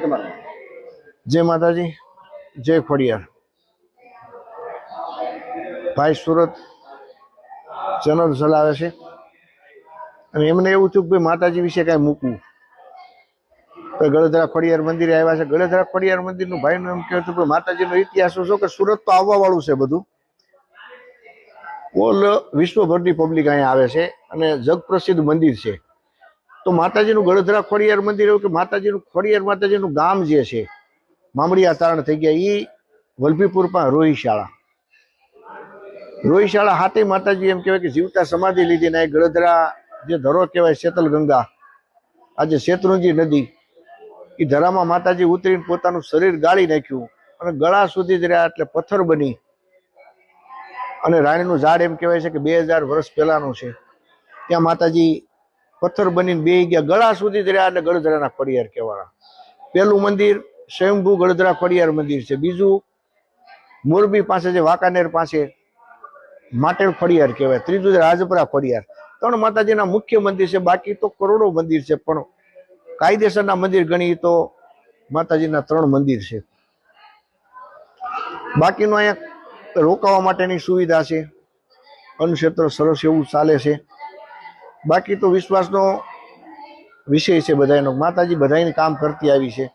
जय माताजी, जय खोडियार। भाई सूरत चैनल चलावे छे अने एमने एवुं थयुं के माताजी विषे कांई मूकवुं। तो गळेधरा खोडियार मंदिरे आव्या छे। गळेधरा खोडियार मंदिरनुं भाईनुं एम कहेवुं के माताजीनो इतिहास छो के सूरत तो आववावाळुं छे बधुं। ઓલ વિશ્વભરની પબ્લિક અહીંયા આવે છે અને જગપ્રસિદ્ધ મંદિર છે। તો માતાજીનું ગળધરા ખોડિયાર મંદિર એવું કે માતાજીનું ખોડિયાર માતાજીનું ગામ જે છે મામડિયા તારણ થઈ ગયા એ વલભીપુર પાસે રોહિશાળા હાથે માતાજી એમ કહેવાય કે જીવતા સમાધિ લીધી ને ગળધરા જે ધરો કહેવાય શેતલ ગંગા આજે શેત્રુંજી નદી એ ધરામાં માતાજી ઉતરીને પોતાનું શરીર ગાળી નાખ્યું અને ગળા સુધી જ રહ્યા એટલે પથ્થર બની અને રાણીનું ઝાડ એમ કહેવાય છે કે 2000 વર્ષ પહેલાનું છે। ત્યાં માતાજી પથ્થર બનીને બેહી ગયા ગળા સુધી જ રહ્યા એટલે ગળધરાના ખોડિયાર કહેવાના। પહેલું મંદિર સ્વયંભૂ ગળધરા ખોડિયાર મંદિર છે। બીજું મોરબી પાસે જે વાંકાનેર પાસે માટેલ ખોડિયાર કહેવાય। ત્રીજું રાજપરા ખોડિયાર। ત્રણ માતાજીના મુખ્ય મંદિર છે। બાકી તો કરોડો મંદિર છે પણ કાયદેસરના મંદિર ગણી તો માતાજીના ત્રણ મંદિર છે। બાકીનું અહીંયા રોકાવા માટેની સુવિધા છે। અન્નક્ષેત્ર સરસ એવું ચાલે છે। બાકી તો વિશ્વાસનો વિષય છે બધાનો। માતાજી બધાને કામ કરતી આવી છે।